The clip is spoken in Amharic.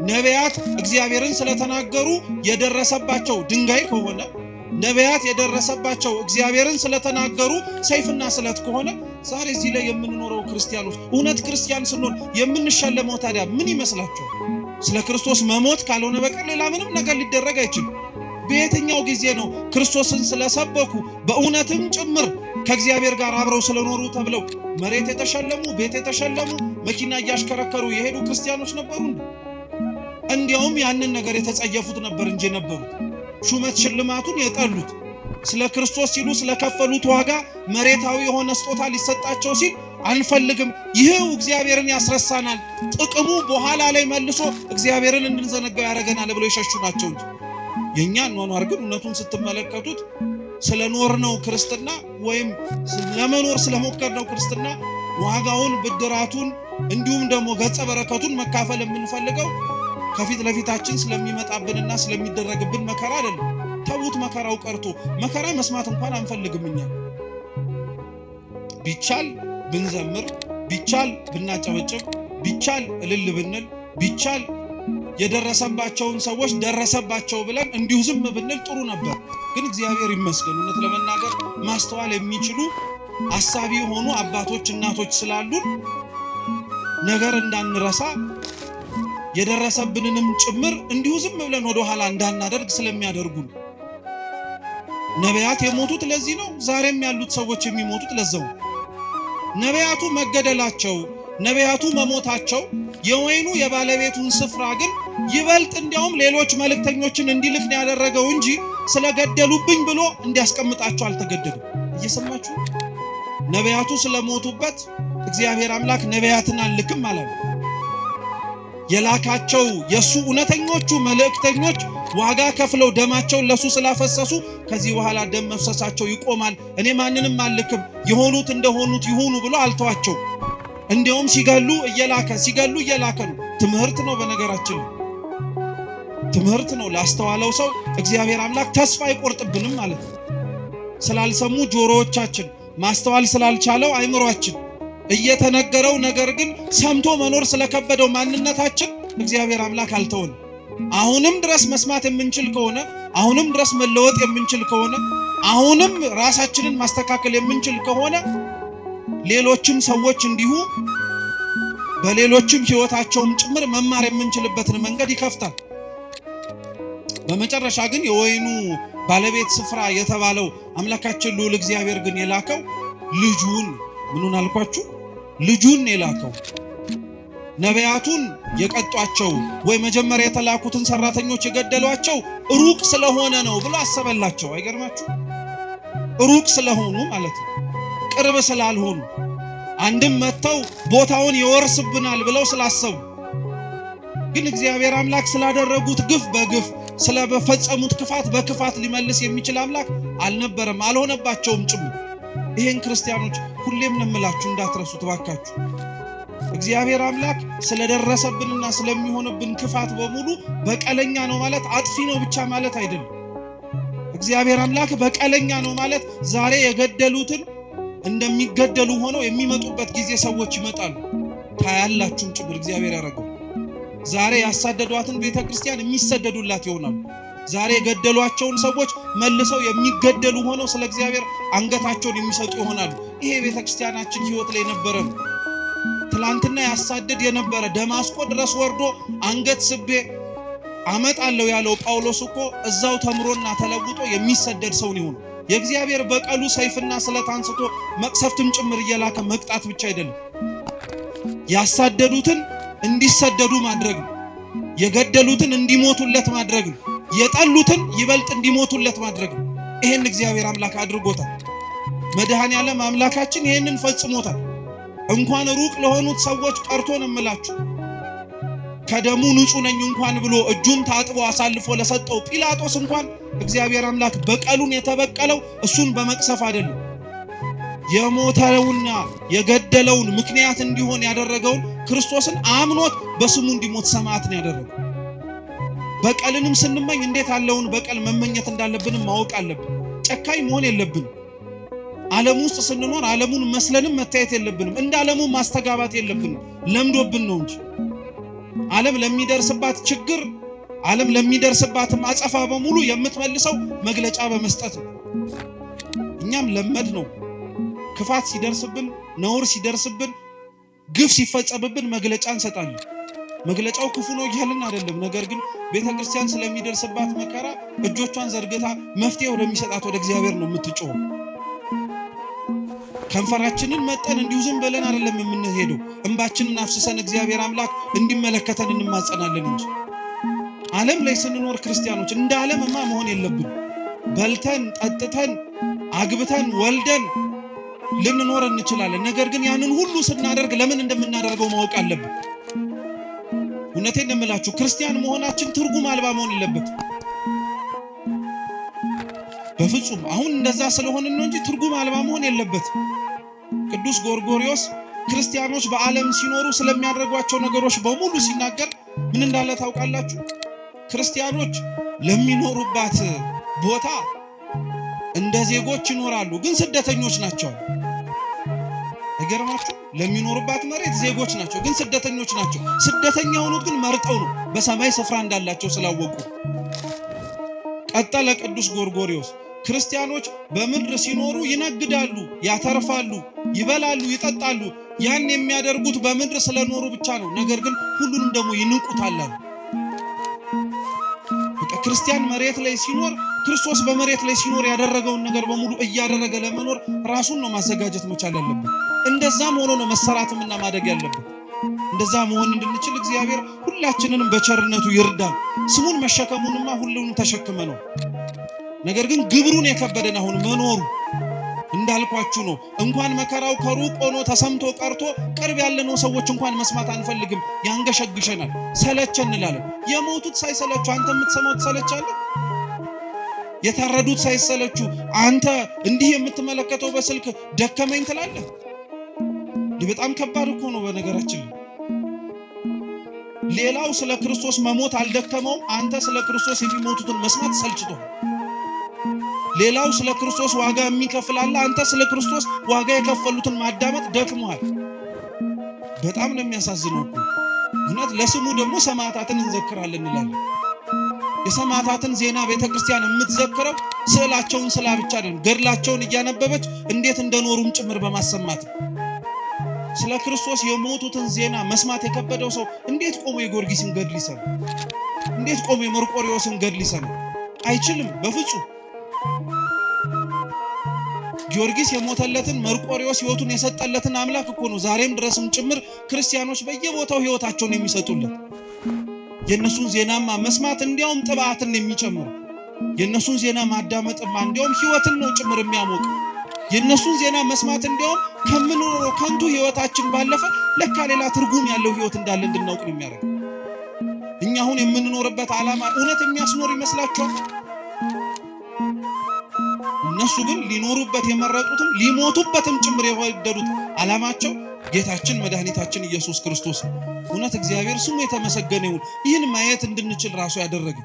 ነቢያት እግዚአብሔርን ስለተናገሩ የደረሰባቸው ድንጋይ ከሆነ ነቢያት የደረሰባቸው እግዚአብሔርን ስለተናገሩ ሰይፍና ስለት ከሆነ ዛሬ እዚህ ላይ የምንኖረው ክርስቲያኖች እውነት ክርስቲያን ስንሆን የምንሸለመው ታዲያ ምን ይመስላችኋል? ስለ ክርስቶስ መሞት ካልሆነ በቀር ሌላ ምንም ነገር ሊደረግ አይችልም። በየትኛው ጊዜ ነው ክርስቶስን ስለሰበኩ በእውነትም ጭምር ከእግዚአብሔር ጋር አብረው ስለኖሩ ተብለው መሬት የተሸለሙ ቤት የተሸለሙ መኪና እያሽከረከሩ የሄዱ ክርስቲያኖች ነበሩ? እንዲያውም ያንን ነገር የተጸየፉት ነበር እንጂ ነበሩት ሹመት ሽልማቱን የጠሉት ስለ ክርስቶስ ሲሉ ስለከፈሉት ዋጋ መሬታዊ የሆነ ስጦታ ሊሰጣቸው ሲል አንፈልግም፣ ይሄው እግዚአብሔርን ያስረሳናል፣ ጥቅሙ በኋላ ላይ መልሶ እግዚአብሔርን እንድንዘነጋው ያደርገናል ብለው የሸሹ ናቸው እንጂ የኛ ኗኗር ግን እውነቱን ስትመለከቱት ስለኖርነው ክርስትና ወይም ለመኖር ስለሞከርነው ክርስትና ዋጋውን ብድራቱን እንዲሁም ደግሞ ገጸ በረከቱን መካፈል የምንፈልገው ከፊት ለፊታችን ስለሚመጣብንና ስለሚደረግብን መከራ አይደለም። ተውት፣ መከራው ቀርቶ መከራ መስማት እንኳን አንፈልግም። እኛ ቢቻል ብንዘምር፣ ቢቻል ብናጨበጭብ፣ ቢቻል እልል ብንል፣ ቢቻል የደረሰባቸውን ሰዎች ደረሰባቸው ብለን እንዲሁ ዝም ብንል ጥሩ ነበር። ግን እግዚአብሔር ይመስገን እውነት ለመናገር ማስተዋል የሚችሉ አሳቢ የሆኑ አባቶች እናቶች ስላሉን ነገር እንዳንረሳ የደረሰብንንም ጭምር እንዲሁ ዝም ብለን ወደ ኋላ እንዳናደርግ ስለሚያደርጉን ነቢያት የሞቱት ለዚህ ነው። ዛሬም ያሉት ሰዎች የሚሞቱት ለዛው። ነቢያቱ መገደላቸው፣ ነቢያቱ መሞታቸው የወይኑ የባለቤቱን ስፍራ ግን ይበልጥ እንዲያውም ሌሎች መልእክተኞችን እንዲልክ ነው ያደረገው እንጂ ስለገደሉብኝ ብሎ እንዲያስቀምጣቸው አልተገደሉም። እየሰማችሁ ነቢያቱ ስለሞቱበት እግዚአብሔር አምላክ ነቢያትን አልክም ማለት ነው። የላካቸው የሱ እውነተኞቹ መልእክተኞች ዋጋ ከፍለው ደማቸውን ለሱ ስላፈሰሱ ከዚህ በኋላ ደም መፍሰሳቸው ይቆማል፣ እኔ ማንንም አልክም፣ የሆኑት እንደሆኑት ይሁኑ ብሎ አልተዋቸው። እንዲያውም ሲገሉ እየላከ ነው። ትምህርት ነው፣ በነገራችን ትምህርት ነው። ላስተዋለው ሰው እግዚአብሔር አምላክ ተስፋ አይቆርጥብንም ማለት ነው። ስላልሰሙ ጆሮዎቻችን፣ ማስተዋል ስላልቻለው አይምሯችን እየተነገረው ነገር ግን ሰምቶ መኖር ስለከበደው ማንነታችን እግዚአብሔር አምላክ አልተወን። አሁንም ድረስ መስማት የምንችል ከሆነ፣ አሁንም ድረስ መለወጥ የምንችል ከሆነ፣ አሁንም ራሳችንን ማስተካከል የምንችል ከሆነ ሌሎችም ሰዎች እንዲሁ በሌሎችም ሕይወታቸውም ጭምር መማር የምንችልበትን መንገድ ይከፍታል። በመጨረሻ ግን የወይኑ ባለቤት ስፍራ የተባለው አምላካችን ልዑል እግዚአብሔር ግን የላከው ልጁን ምኑን አልኳችሁ? ልጁን የላከው። ነቢያቱን የቀጧቸው ወይ መጀመሪያ የተላኩትን ሰራተኞች የገደሏቸው ሩቅ ስለሆነ ነው ብሎ አሰበላቸው። አይገርማችሁ? ሩቅ ስለሆኑ ማለት ነው፣ ቅርብ ስላልሆኑ አንድም መተው ቦታውን ይወርስብናል ብለው ስላሰቡ። ግን እግዚአብሔር አምላክ ስላደረጉት ግፍ በግፍ ስለፈጸሙት ክፋት በክፋት ሊመልስ የሚችል አምላክ አልነበረም፣ አልሆነባቸውም ጭምር። ይሄን ክርስቲያኖች ሁሌም እንምላችሁ እንዳትረሱት ባካችሁ። እግዚአብሔር አምላክ ስለደረሰብንና ስለሚሆንብን ክፋት በሙሉ በቀለኛ ነው ማለት አጥፊ ነው ብቻ ማለት አይደለም። እግዚአብሔር አምላክ በቀለኛ ነው ማለት ዛሬ የገደሉትን እንደሚገደሉ ሆነው የሚመጡበት ጊዜ ሰዎች ይመጣሉ። ታያላችሁም ጭምር እግዚአብሔር ያደረገው። ዛሬ ያሳደዷትን ቤተክርስቲያን የሚሰደዱላት ይሆናሉ። ዛሬ የገደሏቸውን ሰዎች መልሰው የሚገደሉ ሆነው ስለ እግዚአብሔር አንገታቸውን የሚሰጡ ይሆናሉ። ይሄ ቤተክርስቲያናችን ሕይወት ላይ ነበረ። ትላንትና ያሳደድ የነበረ ደማስቆ ድረስ ወርዶ አንገት ስቤ አመጣለሁ ያለው ጳውሎስ እኮ እዛው ተምሮና ተለውጦ የሚሰደድ ሰው ነው። የእግዚአብሔር በቀሉ ሰይፍና ስለት አንስቶ መቅሰፍትም ጭምር እየላከ መቅጣት ብቻ አይደለም፣ ያሳደዱትን እንዲሰደዱ ማድረግ ነው። የገደሉትን እንዲሞቱለት ማድረግ ነው። የጠሉትን ይበልጥ እንዲሞቱለት ማድረግ ነው። ይሄን እግዚአብሔር አምላክ አድርጎታል። መድኃኔዓለም አምላካችን ይሄንን ፈጽሞታል። እንኳን ሩቅ ለሆኑት ሰዎች ቀርቶ ነው የምላችሁ፣ ከደሙ ንጹህ ነኝ እንኳን ብሎ እጁን ታጥቦ አሳልፎ ለሰጠው ጲላጦስ እንኳን እግዚአብሔር አምላክ በቀሉን የተበቀለው እሱን በመቅሰፍ አይደለም። የሞተውና የገደለውን ምክንያት እንዲሆን ያደረገውን ክርስቶስን አምኖት በስሙ እንዲሞት ሰማዕት ነው ያደረገው። በቀልንም ስንመኝ እንዴት ያለውን በቀል መመኘት እንዳለብንም ማወቅ አለብን። ጨካኝ መሆን የለብንም። ዓለም ውስጥ ስንኖር ዓለሙን መስለንም መታየት የለብንም። እንደ ዓለሙ ማስተጋባት የለብንም። ለምዶብን ነው እንጂ ዓለም ለሚደርስባት ችግር ዓለም ለሚደርስባት አጸፋ በሙሉ የምትመልሰው መግለጫ በመስጠት ነው። እኛም ለመድ ነው። ክፋት ሲደርስብን፣ ነውር ሲደርስብን፣ ግፍ ሲፈጸምብን መግለጫ እንሰጣለን። መግለጫው ክፉ ነው እያልን አይደለም። ነገር ግን ቤተክርስቲያን ስለሚደርስባት መከራ እጆቿን ዘርግታ መፍትሄ ወደሚሰጣት ወደ እግዚአብሔር ነው የምትጮኸው። ከንፈራችንን መጠን እንዲሁ ዝም ብለን አይደለም የምንሄደው። እንባችንን አፍስሰን እግዚአብሔር አምላክ እንዲመለከተን እንማጸናለን እንጂ ዓለም ላይ ስንኖር ክርስቲያኖች እንደ ዓለምማ መሆን የለብን። በልተን ጠጥተን አግብተን ወልደን ልንኖር እንችላለን። ነገር ግን ያንን ሁሉ ስናደርግ ለምን እንደምናደርገው ማወቅ አለብን። እውነቴን ነው የምላችሁ፣ ክርስቲያን መሆናችን ትርጉም አልባ መሆን የለበትም በፍጹም። አሁን እንደዛ ስለሆንን ነው እንጂ ትርጉም አልባ መሆን የለበትም። ቅዱስ ጎርጎርዮስ ክርስቲያኖች በዓለም ሲኖሩ ስለሚያደርጓቸው ነገሮች በሙሉ ሲናገር ምን እንዳለ ታውቃላችሁ? ክርስቲያኖች ለሚኖሩባት ቦታ እንደ ዜጎች ይኖራሉ፣ ግን ስደተኞች ናቸው። አይገርማችሁ? ለሚኖሩባት መሬት ዜጎች ናቸው፣ ግን ስደተኞች ናቸው። ስደተኛ የሆኑት ግን መርጠው ነው፣ በሰማይ ስፍራ እንዳላቸው ስላወቁ። ቀጠለ ቅዱስ ጎርጎርዮስ፣ ክርስቲያኖች በምድር ሲኖሩ ይነግዳሉ፣ ያተርፋሉ፣ ይበላሉ፣ ይጠጣሉ። ያን የሚያደርጉት በምድር ስለኖሩ ብቻ ነው። ነገር ግን ሁሉንም ደግሞ ይንቁታል። ክርስቲያን መሬት ላይ ሲኖር ክርስቶስ በመሬት ላይ ሲኖር ያደረገውን ነገር በሙሉ እያደረገ ለመኖር ራሱን ነው ማዘጋጀት መቻል ያለበት። እንደዛም ሆኖ ነው መሰራትምና ማደግ ያለበት። እንደዛ መሆን እንድንችል እግዚአብሔር ሁላችንንም በቸርነቱ ይርዳን። ስሙን መሸከሙንማ ሁሉንም ተሸክመ ነው። ነገር ግን ግብሩን የከበደን አሁን መኖሩ እንዳልኳችሁ ነው። እንኳን መከራው ከሩቅ ሆኖ ተሰምቶ ቀርቶ ቅርብ ያለነው ሰዎች እንኳን መስማት አንፈልግም። ያንገሸግሸናል፣ ሰለቸን እንላለን። የሞቱት ሳይሰለቹ አንተ የምትሰማው ትሰለቻለህ? የታረዱት ሳይሰለቹ አንተ እንዲህ የምትመለከተው በስልክ ደከመኝ ትላለህ? በጣም ከባድ እኮ ነው። በነገራችን ሌላው ስለ ክርስቶስ መሞት አልደከመውም። አንተ ስለ ክርስቶስ የሚሞቱትን መስማት ሰልችቶ፣ ሌላው ስለ ክርስቶስ ዋጋ የሚከፍል አለ። አንተ ስለ ክርስቶስ ዋጋ የከፈሉትን ማዳመጥ ደክሞሃል። በጣም ነው የሚያሳዝነው እኮ እውነት። ለስሙ ደግሞ ሰማዕታትን እንዘክራለን እንላለን። የሰማዕታትን ዜና ቤተክርስቲያን የምትዘክረው ስዕላቸውን ስላ ብቻ አይደለም፣ ገድላቸውን እያነበበች እንዴት እንደኖሩም ጭምር በማሰማት። ስለ ክርስቶስ የሞቱትን ዜና መስማት የከበደው ሰው እንዴት ቆሞ የጊዮርጊስን ገድል ይሰማ? እንዴት ቆሞ የመርቆሬዎስን ገድል ይሰማ? አይችልም በፍጹም። ጊዮርጊስ የሞተለትን መርቆሬዎስ ሕይወቱን የሰጠለትን አምላክ እኮ ነው ዛሬም ድረስም ጭምር ክርስቲያኖች በየቦታው ሕይወታቸውን የሚሰጡለት። የነሱን ዜናማ መስማት እንዲያውም ጥባትን የሚጨምር፣ የነሱን ዜና ማዳመጥማ እንዲያውም ሕይወትን ነው ጭምር የሚያሞቅ። የነሱን ዜና መስማት እንዲያውም ከምንኖረው ከንቱ ሕይወታችን ባለፈ ለካ ሌላ ትርጉም ያለው ሕይወት እንዳለ እንድናውቅ ነው የሚያደርግ። እኛ አሁን የምንኖርበት ዓላማ እውነት የሚያስኖር ይመስላችኋል? እነሱ ግን ሊኖሩበት የመረጡትም ሊሞቱበትም ጭምር የወደዱት ዓላማቸው ጌታችን መድኃኒታችን ኢየሱስ ክርስቶስ። እውነት እግዚአብሔር ስሙ የተመሰገነ ይሁን። ይህን ማየት እንድንችል ራሱ ያደረገ